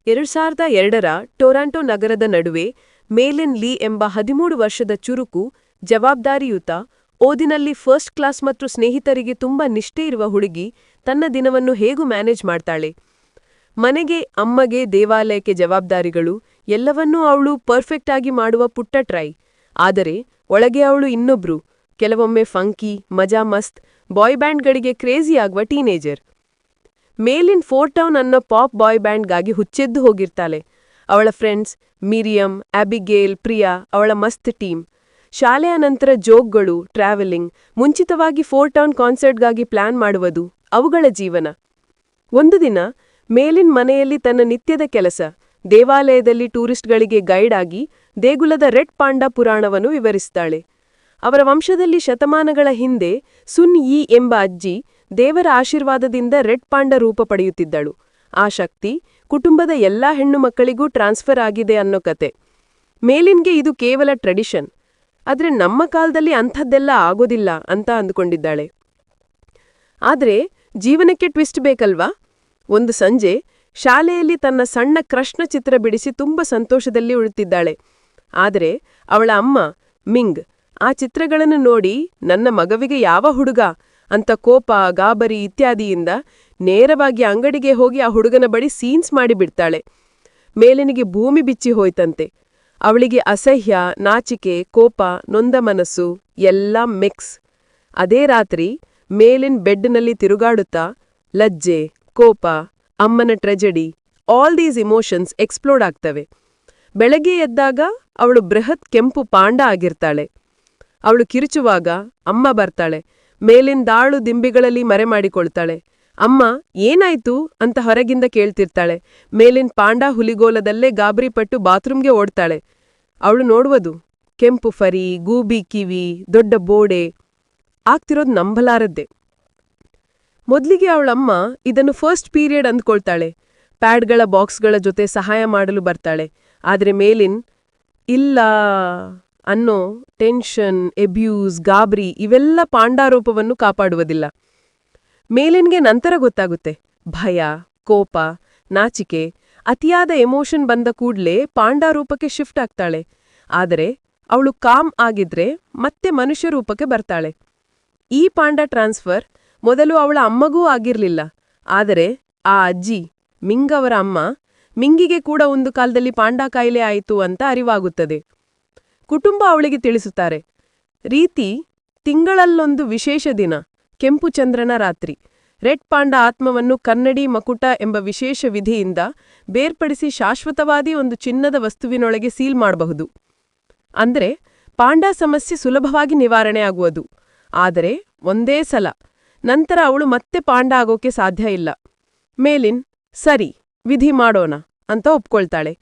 2002ರ Toronto ನಗರದ ನಡುವೆ ಮೇಲಿನ್ ಲೀ ಎಂಬ 13 ವರ್ಷದ ಚುರುಕು, ಜವಾಬ್ದಾರಿಯುತ, ಓದಿನಲ್ಲಿ ಫಸ್ಟ್ ಕ್ಲಾಸ್ ಮತ್ತು ಸ್ನೇಹಿತರಿಗೆ ತುಂಬಾ ನಿಷ್ಠೆಯಿರುವ ಹುಡುಗಿ ತನ್ನ ದಿನವನ್ನು ಹೇಗೂ ಮ್ಯಾನೇಜ್ ಮಾಡ್ತಾಳೆ. ಮನೆಗೆ, ಅಮ್ಮಗೆ, ದೇವಾಲಯಕ್ಕೆ ಜವಾಬ್ದಾರಿಗಳು ಎಲ್ಲವನ್ನೂ ಅವಳು ಪರ್ಫೆಕ್ಟ್ ಆಗಿ ಮಾಡುವ ಪುಟ್ಟ ಟ್ರೈ. ಆದರೆ ಒಳಗೆ ಅವಳು ಇನ್ನೊಬ್ರು, ಕೆಲವೊಮ್ಮೆ ಫಂಕಿ, ಮಜಾ ಮಸ್ತ್, ಬಾಯ್ ಬ್ಯಾಂಡ್ಗಳಿಗೆ ಕ್ರೇಜಿ ಆಗುವ ಟೀನೇಜರ್. ಮೇಲಿನ್ ಫೋರ್ಟೌನ್ ಅನ್ನೋ ಪಾಪ್ ಬಾಯ್ ಬ್ಯಾಂಡ್ಗಾಗಿ ಹುಚ್ಚೆದ್ದು ಹೋಗಿರ್ತಾಳೆ. ಅವಳ ಫ್ರೆಂಡ್ಸ್ ಮಿರಿಯಂ, ಅಬಿಗೇಲ್, ಪ್ರಿಯಾ ಅವಳ ಮಸ್ತ್ ಟೀಮ್. ಶಾಲೆಯ ನಂತರ ಜೋಕ್ಗಳು, ಟ್ರಾವೆಲಿಂಗ್, ಮುಂಚಿತವಾಗಿ ಫೋರ್ಟೌನ್ ಕಾನ್ಸರ್ಟ್ಗಾಗಿ ಪ್ಲಾನ್ ಮಾಡುವುದು ಅವುಗಳ ಜೀವನ. ಒಂದು ದಿನ ಮೇಲಿನ್ ಮನೆಯಲ್ಲಿ ತನ್ನ ನಿತ್ಯದ ಕೆಲಸ, ದೇವಾಲಯದಲ್ಲಿ ಟೂರಿಸ್ಟ್ಗಳಿಗೆ ಗೈಡ್ ಆಗಿ ದೇಗುಲದ ರೆಡ್ ಪಾಂಡಾ ಪುರಾಣವನ್ನು ವಿವರಿಸ್ತಾಳೆ. ಅವರ ವಂಶದಲ್ಲಿ ಶತಮಾನಗಳ ಹಿಂದೆ ಸುನ್ ಯೀ ಎಂಬ ಅಜ್ಜಿ ದೇವರ ಆಶೀರ್ವಾದದಿಂದ ರೆಡ್ ಪಾಂಡ ರೂಪ ಪಡೆಯುತ್ತಿದ್ದಳು. ಆ ಶಕ್ತಿ ಕುಟುಂಬದ ಎಲ್ಲಾ ಹೆಣ್ಣು ಮಕ್ಕಳಿಗೂ ಟ್ರಾನ್ಸ್ಫರ್ ಆಗಿದೆ ಅನ್ನೋ ಕತೆ. ಮೇಲಿನ್ಗೆ ಇದು ಕೇವಲ ಟ್ರೆಡಿಷನ್, ಆದ್ರೆ ನಮ್ಮ ಕಾಲದಲ್ಲಿ ಅಂಥದ್ದೆಲ್ಲ ಆಗೋದಿಲ್ಲ ಅಂತ ಅಂದುಕೊಂಡಿದ್ದಾಳೆ. ಆದ್ರೆ ಜೀವನಕ್ಕೆ ಟ್ವಿಸ್ಟ್ ಬೇಕಲ್ವಾ? ಒಂದು ಸಂಜೆ ಶಾಲೆಯಲ್ಲಿ ತನ್ನ ಸಣ್ಣ ಕ್ರಶ್ನ ಚಿತ್ರ ಬಿಡಿಸಿ ತುಂಬ ಸಂತೋಷದಲ್ಲಿ ಉಳಿತಿದ್ದಾಳೆ. ಆದರೆ ಅವಳ ಅಮ್ಮ ಮಿಂಗ್ ಆ ಚಿತ್ರಗಳನ್ನು ನೋಡಿ, ನನ್ನ ಮಗವಿಗೆ ಯಾವ ಹುಡುಗ ಅಂತ ಕೋಪ, ಗಾಬರಿ ಇತ್ಯಾದಿಯಿಂದ ನೇರವಾಗಿ ಅಂಗಡಿಗೆ ಹೋಗಿ ಆ ಹುಡುಗನ ಬಳಿ ಸೀನ್ಸ್ ಮಾಡಿಬಿಡ್ತಾಳೆ. ಮೇಲಿನಿಗೆ ಭೂಮಿ ಬಿಚ್ಚಿ ಹೋಯ್ತಂತೆ. ಅವಳಿಗೆ ಅಸಹ್ಯ, ನಾಚಿಕೆ, ಕೋಪ, ನೊಂದ ಮನಸ್ಸು ಎಲ್ಲ ಮಿಕ್ಸ್. ಅದೇ ರಾತ್ರಿ ಮೇಲಿನ್ ಬೆಡ್ನಲ್ಲಿ ತಿರುಗಾಡುತ್ತಾ ಲಜ್ಜೆ, ಕೋಪ, ಅಮ್ಮನ ಟ್ರೆಜಡಿ, ಆಲ್ ದೀಸ್ ಇಮೋಷನ್ಸ್ ಎಕ್ಸ್ಪ್ಲೋಡ್ ಆಗ್ತವೆ. ಬೆಳಗ್ಗೆ ಎದ್ದಾಗ ಅವಳು ಬೃಹತ್ ಕೆಂಪು ಪಾಂಡ ಆಗಿರ್ತಾಳೆ. ಅವಳು ಕಿರುಚುವಾಗ ಅಮ್ಮ ಬರ್ತಾಳೆ. ಮೇಲಿನ ದಾಳು ದಿಂಬಿಗಳಲ್ಲಿ ಮರೆ ಮಾಡಿಕೊಳ್ತಾಳೆ. ಅಮ್ಮ ಏನಾಯ್ತು ಅಂತ ಹೊರಗಿಂದ ಕೇಳ್ತಿರ್ತಾಳೆ. ಮೇಲಿನ ಪಾಂಡ ಹುಲಿಗೋಲದಲ್ಲೇ ಗಾಬರಿಪಟ್ಟು ಬಾತ್ರೂಮ್ಗೆ ಓಡ್ತಾಳೆ. ಅವಳು ನೋಡುವುದು ಕೆಂಪು ಫರಿ, ಗೂಬಿ ಕಿವಿ, ದೊಡ್ಡ ಬೋಡೆ. ಆಗ್ತಿರೋದು ನಂಬಲಾರದ್ದೆ. ಮೊದ್ಲಿಗೆ ಅವಳಮ್ಮ ಇದನ್ನು ಫಸ್ಟ್ ಪೀರಿಯಡ್ ಅಂದ್ಕೊಳ್ತಾಳೆ. ಪ್ಯಾಡ್ಗಳ ಬಾಕ್ಸ್ಗಳ ಜೊತೆ ಸಹಾಯ ಮಾಡಲು ಬರ್ತಾಳೆ. ಆದ್ರೆ ಮೇಲಿನ್ ಇಲ್ಲ ಅನ್ನೋ ಟೆನ್ಷನ್, ಎಬ್ಯೂಸ್, ಗಾಬರಿ ಇವೆಲ್ಲ ಪಾಂಡಾರೂಪವನ್ನು ಕಾಪಾಡುವುದಿಲ್ಲ. ಮೇಲಿನ್ಗೆ ನಂತರ ಗೊತ್ತಾಗುತ್ತೆ, ಭಯ, ಕೋಪ, ನಾಚಿಕೆ, ಅತಿಯಾದ ಎಮೋಷನ್ ಬಂದ ಕೂಡ್ಲೇ ಪಾಂಡಾರೂಪಕ್ಕೆ ಶಿಫ್ಟ್ ಆಗ್ತಾಳೆ. ಆದರೆ ಅವಳು ಕಾಮ್ ಆಗಿದ್ರೆ ಮತ್ತೆ ಮನುಷ್ಯ ರೂಪಕ್ಕೆ ಬರ್ತಾಳೆ. ಈ ಪಾಂಡಾ ಟ್ರಾನ್ಸ್ಫರ್ ಮೊದಲು ಅವಳ ಅಮ್ಮಗೂ ಆಗಿರ್ಲಿಲ್ಲ. ಆದರೆ ಆ ಅಜ್ಜಿ ಮಿಂಗ್ ಅವರ ಅಮ್ಮ ಮಿಂಗಿಗೆ ಕೂಡ ಒಂದು ಕಾಲದಲ್ಲಿ ಪಾಂಡಾ ಕಾಯಿಲೆ ಆಯಿತು ಅಂತ ಅರಿವಾಗುತ್ತದೆ. ಕುಟುಂಬ ಅವಳಿಗೆ ತಿಳಿಸುತ್ತಾರೆ. ರೀತಿ ತಿಂಗಳಲ್ಲೊಂದು ವಿಶೇಷ ದಿನ, ಕೆಂಪು ಚಂದ್ರನ ರಾತ್ರಿ. ರೆಡ್ ಪಾಂಡಾ ಆತ್ಮವನ್ನು ಕನ್ನಡಿ ಮಕುಟ ಎಂಬ ವಿಶೇಷ ವಿಧಿಯಿಂದ ಬೇರ್ಪಡಿಸಿ ಶಾಶ್ವತವಾದಿ ಒಂದು ಚಿನ್ನದ ವಸ್ತುವಿನೊಳಗೆ ಸೀಲ್ ಮಾಡಬಹುದು. ಅಂದ್ರೆ ಪಾಂಡಾ ಸಮಸ್ಯೆ ಸುಲಭವಾಗಿ ನಿವಾರಣೆ ಆಗುವುದು. ಆದರೆ ಒಂದೇ ಸಲ, ನಂತರ ಅವಳು ಮತ್ತೆ ಪಾಂಡಾ ಆಗೋಕೆ ಸಾಧ್ಯ ಇಲ್ಲ. ಮೇಲಿನ್ ಸರಿ, ವಿಧಿ ಮಾಡೋಣ ಅಂತ ಒಪ್ಕೊಳ್ತಾಳೆ.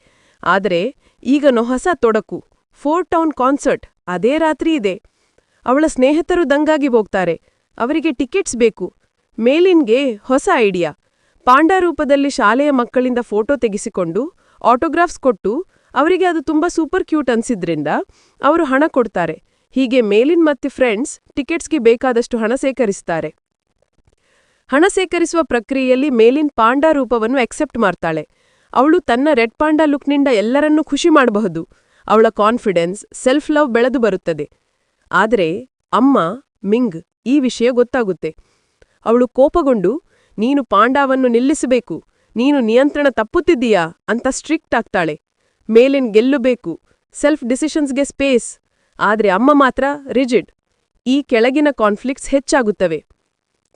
ಆದರೆ ಈಗನೋ ಹೊಸ ತೊಡಕು, ಫೋರ್ಟೌನ್ ಕಾನ್ಸರ್ಟ್ ಅದೇ ರಾತ್ರಿ ಇದೆ. ಅವಳ ಸ್ನೇಹಿತರು ದಂಗಾಗಿ ಹೋಗ್ತಾರೆ. ಅವರಿಗೆ ಟಿಕೆಟ್ಸ್ ಬೇಕು. ಮೇಲಿನ್ಗೆ ಹೊಸ ಐಡಿಯಾ. ಪಾಂಡಾ ರೂಪದಲ್ಲಿ ಶಾಲೆಯ ಮಕ್ಕಳಿಂದ ಫೋಟೋ ತೆಗೆಸಿಕೊಂಡು ಆಟೋಗ್ರಾಫ್ಸ್ ಕೊಟ್ಟು ಅವರಿಗೆ ಅದು ತುಂಬಾ ಸೂಪರ್ ಕ್ಯೂಟ್ ಅನ್ಸಿದ್ರಿಂದ ಅವರು ಹಣ ಕೊಡ್ತಾರೆ. ಹೀಗೆ ಮೇಲಿನ್ ಮತ್ತೆ ಫ್ರೆಂಡ್ಸ್ ಟಿಕೆಟ್ಸ್ಗೆ ಬೇಕಾದಷ್ಟು ಹಣ ಸೇಕರಿಸ್ತಾರೆ. ಹಣ ಸೇಕರಿಸುವ ಪ್ರಕ್ರಿಯೆಯಲ್ಲಿ ಮೇಲಿನ್ ಪಾಂಡಾ ರೂಪವನ್ನು ಅಕ್ಸೆಪ್ಟ್ ಮಾಡ್ತಾಳೆ. ಅವಳು ತನ್ನ ರೆಡ್ ಪಾಂಡಾ ಲುಕ್ನಿಂದ ಎಲ್ಲರನ್ನೂ ಖುಷಿ ಮಾಡಬಹುದು. ಅವಳ ಕಾನ್ಫಿಡೆನ್ಸ್, ಸೆಲ್ಫ್ ಲವ್ ಬೆಳೆದು ಬರುತ್ತದೆ. ಆದರೆ ಅಮ್ಮ ಮಿಂಗ್ ಈ ವಿಷಯ ಗೊತ್ತಾಗುತ್ತೆ. ಅವಳು ಕೋಪಗೊಂಡು, ನೀನು ಪಾಂಡಾವನ್ನು ನಿಲ್ಲಿಸಬೇಕು, ನೀನು ನಿಯಂತ್ರಣ ತಪ್ಪುತ್ತಿದ್ದೀಯಾ ಅಂತ ಸ್ಟ್ರಿಕ್ಟ್ ಆಗ್ತಾಳೆ. ಮೇಲಿನ್ ಗೆಲ್ಲಬೇಕು, ಸೆಲ್ಫ್ ಡಿಸಿಷನ್ಸ್ಗೆ ಸ್ಪೇಸ್. ಆದ್ರೆ ಅಮ್ಮ ಮಾತ್ರ ರಿಜಿಡ್. ಈ ಕೆಳಗಿನ ಕಾನ್ಫ್ಲಿಕ್ಟ್ಸ್ ಹೆಚ್ಚಾಗುತ್ತವೆ.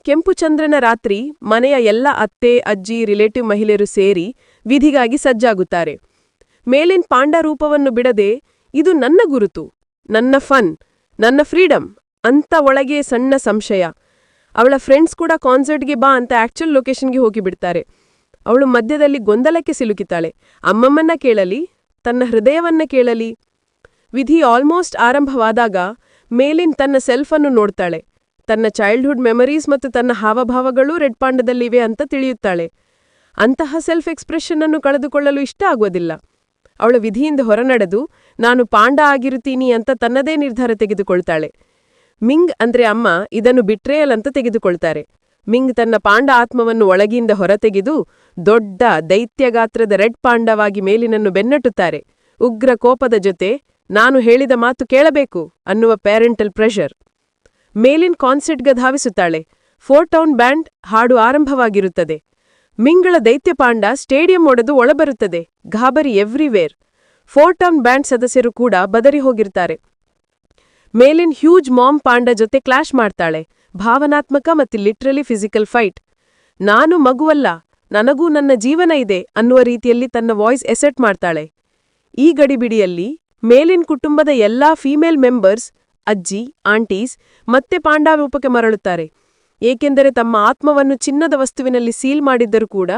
ಕೆಂಪು ಚಂದ್ರನ ರಾತ್ರಿ ಮನೆಯ ಎಲ್ಲ ಅತ್ತೆ, ಅಜ್ಜಿ, ರಿಲೇಟಿವ್ ಮಹಿಳೆಯರು ಸೇರಿ ವಿಧಿಗಾಗಿ ಸಜ್ಜಾಗುತ್ತಾರೆ. ಮೇಲಿನ್ ಪಾಂಡಾ ರೂಪವನ್ನು ಬಿಡದೆ, ಇದು ನನ್ನ ಗುರುತು, ನನ್ನ ಫನ್, ನನ್ನ ಫ್ರೀಡಮ್ ಅಂತ ಒಳಗೆ ಸಣ್ಣ ಸಂಶಯ. ಅವಳ ಫ್ರೆಂಡ್ಸ್ ಕೂಡ ಕಾನ್ಸರ್ಟ್ಗೆ ಬಾ ಅಂತ ಆಕ್ಚುಲ್ ಲೊಕೇಶನ್ಗೆ ಹೋಗಿಬಿಡ್ತಾರೆ. ಅವಳು ಮಧ್ಯದಲ್ಲಿ ಗೊಂದಲಕ್ಕೆ ಸಿಲುಕಿತಾಳೆ. ಅಮ್ಮಮ್ಮನ್ನ ಕೇಳಲಿ, ತನ್ನ ಹೃದಯವನ್ನ ಕೇಳಲಿ? ವಿಧಿ ಆಲ್ಮೋಸ್ಟ್ ಆರಂಭವಾದಾಗ ಮೇಲಿನ್ ತನ್ನ ಸೆಲ್ಫನ್ನು ನೋಡ್ತಾಳೆ. ತನ್ನ ಚೈಲ್ಡ್ಹುಡ್ ಮೆಮರೀಸ್ ಮತ್ತು ತನ್ನ ಹಾವಭಾವಗಳೂ ರೆಡ್ ಪಾಂಡದಲ್ಲಿವೆ ಅಂತ ತಿಳಿಯುತ್ತಾಳೆ. ಅಂತಹ ಸೆಲ್ಫ್ ಎಕ್ಸ್ಪ್ರೆಷನ್ ಅನ್ನು ಕಳೆದುಕೊಳ್ಳಲು ಇಷ್ಟ ಆಗೋದಿಲ್ಲ. ಅವಳ ವಿಧಿಯಿಂದ ಹೊರನಡೆದು ನಾನು ಪಾಂಡಾ ಆಗಿರುತ್ತೀನಿ ಅಂತ ತನ್ನದೇ ನಿರ್ಧಾರ ತೆಗೆದುಕೊಳ್ತಾಳೆ. ಮಿಂಗ್ ಅಂದ್ರೆ ಅಮ್ಮ ಇದನ್ನು ಬಿಟ್ರೇಯಲ್ ಅಂತ ತೆಗೆದುಕೊಳ್ತಾರೆ. ಮಿಂಗ್ ತನ್ನ ಪಾಂಡ ಆತ್ಮವನ್ನು ಒಳಗಿಂದ ಹೊರತೆಗೆದು ದೊಡ್ಡ ದೈತ್ಯಗಾತ್ರದ ರೆಡ್ ಪಾಂಡವಾಗಿ ಮೇಲಿನನ್ನು ಬೆನ್ನಟ್ಟುತ್ತಾರೆ. ಉಗ್ರ ಕೋಪದ ಜೊತೆ ನಾನು ಹೇಳಿದ ಮಾತು ಕೇಳಬೇಕು ಅನ್ನುವ ಪ್ಯಾರೆಂಟಲ್ ಪ್ರೆಷರ್. ಮೇಲಿನ್ ಕಾನ್ಸರ್ಟ್ಗೆ ಧಾವಿಸುತ್ತಾಳೆ. ಫೋರ್ ಟೌನ್ ಬ್ಯಾಂಡ್ ಹಾಡು ಆರಂಭವಾಗಿರುತ್ತದೆ. ಮಿಂಗಳ ದೈತ್ಯಪಾಂಡ ಸ್ಟೇಡಿಯಂ ಒಡೆದು ಒಳಬರುತ್ತದೆ. ಗಾಬರಿ ಎವ್ರಿವೇರ್. ಫೋರ್ ಟೌನ್ ಬ್ಯಾಂಡ್ ಸದಸ್ಯರು ಕೂಡ ಬದರಿ ಹೋಗಿರ್ತಾರೆ. ಮೇಲಿನ್ ಹ್ಯೂಜ್ ಮಾಮ್ ಪಾಂಡ ಜೊತೆ ಕ್ಲಾಶ್ ಮಾಡ್ತಾಳೆ. ಭಾವನಾತ್ಮಕ ಮತ್ತು ಲಿಟ್ರಲಿ ಫಿಸಿಕಲ್ ಫೈಟ್. ನಾನು ಮಗುವಲ್ಲ, ನನಗೂ ನನ್ನ ಜೀವನ ಇದೆ ಅನ್ನುವ ರೀತಿಯಲ್ಲಿ ತನ್ನ ವಾಯ್ಸ್ ಎಸೆಟ್ ಮಾಡ್ತಾಳೆ. ಈ ಗಡಿಬಿಡಿಯಲ್ಲಿ ಮೇಲಿನ್ ಕುಟುಂಬದ ಎಲ್ಲಾ ಫೀಮೇಲ್ ಮೆಂಬರ್ಸ್, ಅಜ್ಜಿ, ಆಂಟೀಸ್ ಮತ್ತೆ ಪಾಂಡಾ ರೂಪಕ್ಕೆ ಮರಳುತ್ತಾರೆ. ಏಕೆಂದರೆ ತಮ್ಮ ಆತ್ಮವನ್ನು ಚಿನ್ನದ ವಸ್ತುವಿನಲ್ಲಿ ಸೀಲ್ ಮಾಡಿದ್ದರೂ ಕೂಡ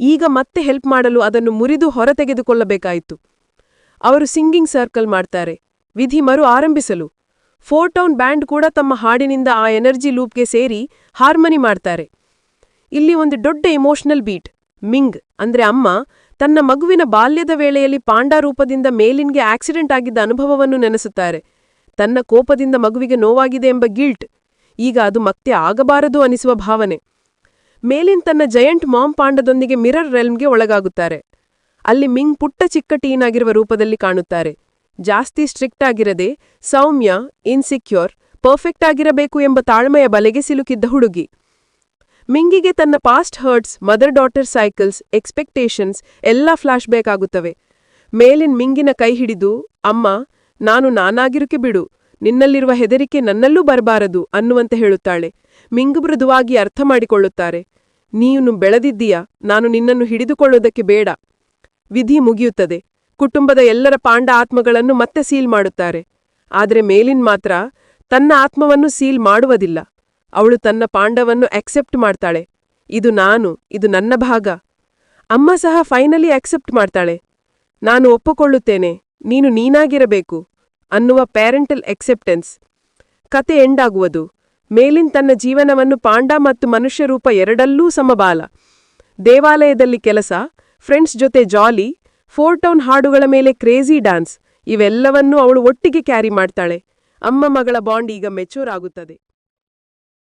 ಈಗ ಮತ್ತೆ ಹೆಲ್ಪ್ ಮಾಡಲು ಅದನ್ನು ಮುರಿದು ಹೊರತೆಗೆದುಕೊಳ್ಳಬೇಕಾಯಿತು. ಅವರು ಸಿಂಗಿಂಗ್ ಸರ್ಕಲ್ ಮಾಡ್ತಾರೆ, ವಿಧಿ ಮರು ಆರಂಭಿಸಲು. ಫೋರ್ ಟೌನ್ ಬ್ಯಾಂಡ್ ಕೂಡ ತಮ್ಮ ಹಾಡಿನಿಂದ ಆ ಎನರ್ಜಿ ಲೂಪ್ಗೆ ಸೇರಿ ಹಾರ್ಮನಿ ಮಾಡ್ತಾರೆ. ಇಲ್ಲಿ ಒಂದು ದೊಡ್ಡ ಇಮೋಷನಲ್ ಬೀಟ್. ಮಿಂಗ್ ಅಂದ್ರೆ ಅಮ್ಮ ತನ್ನ ಮಗುವಿನ ಬಾಲ್ಯದ ವೇಳೆಯಲ್ಲಿ ಪಾಂಡಾ ರೂಪದಿಂದ ಮೇಲಿನ್ಗೆ ಆಕ್ಸಿಡೆಂಟ್ ಆಗಿದ್ದ ಅನುಭವವನ್ನು ನೆನೆಸುತ್ತಾರೆ. ತನ್ನ ಕೋಪದಿಂದ ಮಗುವಿಗೆ ನೋವಾಗಿದೆ ಎಂಬ ಗಿಲ್ಟ್, ಈಗ ಅದು ಮತ್ತೆ ಆಗಬಾರದು ಅನಿಸುವ ಭಾವನೆ. ಮೇಲಿನ್ ತನ್ನ ಜಯಂಟ್ ಮಾಮ್ ಪಾಂಡದೊಂದಿಗೆ ಮಿರರ್ ರೆಲ್ಮ್ಗೆ ಒಳಗಾಗುತ್ತಾರೆ. ಅಲ್ಲಿ ಮಿಂಗ್ ಪುಟ್ಟ ಚಿಕ್ಕ ಟೀನ್ ಆಗಿರುವ ರೂಪದಲ್ಲಿ ಕಾಣುತ್ತಾರೆ. ಜಾಸ್ತಿ ಸ್ಟ್ರಿಕ್ಟ್ ಆಗಿರದೆ, ಸೌಮ್ಯ, ಇನ್ಸಿಕ್ಯೂರ್, ಪರ್ಫೆಕ್ಟ್ ಆಗಿರಬೇಕು ಎಂಬ ತಾಳ್ಮೆಯ ಬಲೆಗೆ ಸಿಲುಕಿದ್ದ ಹುಡುಗಿ. ಮಿಂಗಿಗೆ ತನ್ನ past hurts, mother daughter cycles, expectations ಎಲ್ಲ ಫ್ಲಾಶ್ ಬ್ಯಾಕ್ ಆಗುತ್ತವೆ. ಮೇಲಿನ್ ಮಿಂಗಿನ ಕೈ ಹಿಡಿದು, ಅಮ್ಮ, ನಾನು ನಾನಾಗಿರುಕೆ ಬಿಡು, ನಿನ್ನಲ್ಲಿರುವ ಹೆದರಿಕೆ ನನ್ನಲ್ಲೂ ಬರಬಾರದು ಅನ್ನುವಂತೆ ಹೇಳುತ್ತಾಳೆ. ಮಿಂಗ್ ಮೃದುವಾಗಿ ಅರ್ಥ ಮಾಡಿಕೊಳ್ಳುತ್ತಾರೆ. ನೀನು ಬೆಳೆದಿದ್ದೀಯಾ, ನಾನು ನಿನ್ನನ್ನು ಹಿಡಿದುಕೊಳ್ಳುವುದಕ್ಕೆ ಬೇಡ. ವಿಧಿ ಮುಗಿಯುತ್ತದೆ. ಕುಟುಂಬದ ಎಲ್ಲರ ಪಾಂಡ ಆತ್ಮಗಳನ್ನು ಮತ್ತೆ ಸೀಲ್ ಮಾಡುತ್ತಾರೆ. ಆದರೆ ಮೇಲಿನ್ ಮಾತ್ರ ತನ್ನ ಆತ್ಮವನ್ನು ಸೀಲ್ ಮಾಡುವುದಿಲ್ಲ. ಅವಳು ತನ್ನ ಪಾಂಡವನ್ನು ಅಕ್ಸೆಪ್ಟ್ ಮಾಡ್ತಾಳೆ. ಇದು ನಾನು, ಇದು ನನ್ನ ಭಾಗ. ಅಮ್ಮ ಸಹ ಫೈನಲಿ ಅಕ್ಸೆಪ್ಟ್ ಮಾಡ್ತಾಳೆ. ನಾನು ಒಪ್ಪಿಕೊಳ್ಳುತ್ತೇನೆ, ನೀನು ನೀನಾಗಿರಬೇಕು ಅನ್ನುವ ಪ್ಯಾರೆಂಟಲ್ ಎಕ್ಸೆಪ್ಟೆನ್ಸ್. ಕತೆ ಎಂಡಾಗುವುದು. ಮೇಲಿನ್ ತನ್ನ ಜೀವನವನ್ನು ಪಾಂಡ ಮತ್ತು ಮನುಷ್ಯ ರೂಪ ಎರಡಲ್ಲೂ ಸಮಬಾಲ. ದೇವಾಲಯದಲ್ಲಿ ಕೆಲಸ, ಫ್ರೆಂಡ್ಸ್ ಜೊತೆ ಜಾಲಿ, ಫೋರ್ ಟೌನ್ ಹಾಡುಗಳ ಮೇಲೆ ಕ್ರೇಜಿ ಡ್ಯಾನ್ಸ್, ಇವೆಲ್ಲವನ್ನೂ ಅವಳು ಒಟ್ಟಿಗೆ ಕ್ಯಾರಿ ಮಾಡ್ತಾಳೆ. ಅಮ್ಮ ಮಗಳ ಬಾಂಡ್ ಈಗ ಮೆಚೂರ್ ಆಗುತ್ತದೆ.